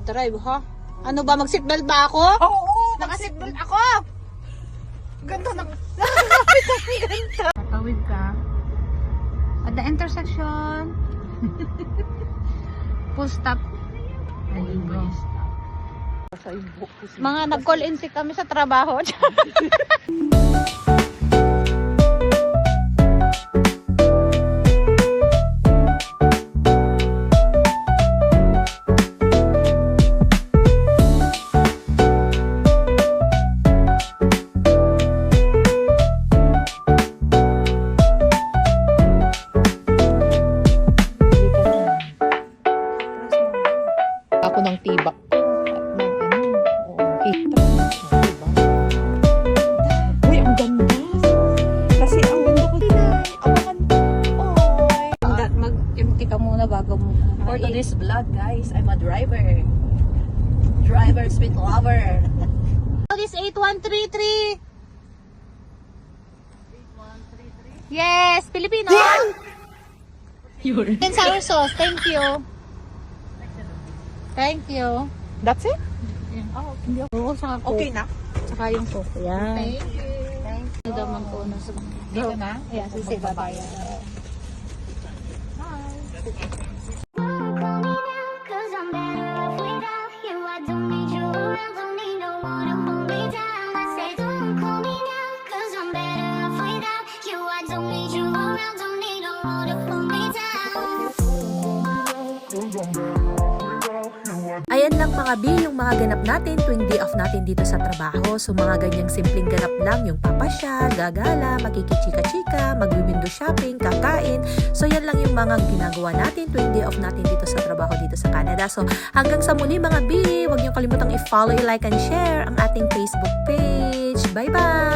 mag-drive, ha? Ano ba, mag-seatbelt ba ako? Oo, Naka-seatbelt ako! ganda na. Tatawid ka. At the intersection. Full stop. Mga nag-call in sick kami sa trabaho. Ako ng tibak. Uy, ang ganda. Kasi ang ganda ko din. Mag-empty ka muna bago mo. For today's vlog, guys, I'm a driver. Driver, sweet lover. This 8133. Yes, Filipino. And sour sauce. Thank you. Thank you. That's it? Oh, hindi ako. Oo, saka Coke. Okay na? Saka yung Coke. Yan. Thank you. Ito naman ko na sa... Dito na? Yeah, sisi babayan. Cause I'm better off without you. I don't need you around, don't need no one to hold me down. I say don't call me now, cause I'm better off without you. I don't need you around, don't need no one to hold me down. Ayan lang mga B, yung mga ganap natin tuwing day off natin dito sa trabaho. So mga ganyang simpleng ganap lang, yung papasyal, gagala, makikichika-chika, mag-window shopping, kakain. So yan lang yung mga ginagawa natin tuwing day off natin dito sa trabaho dito sa Canada. So hanggang sa muli mga B, huwag niyong kalimutang i-follow, i-like and share ang ating Facebook page. Bye-bye!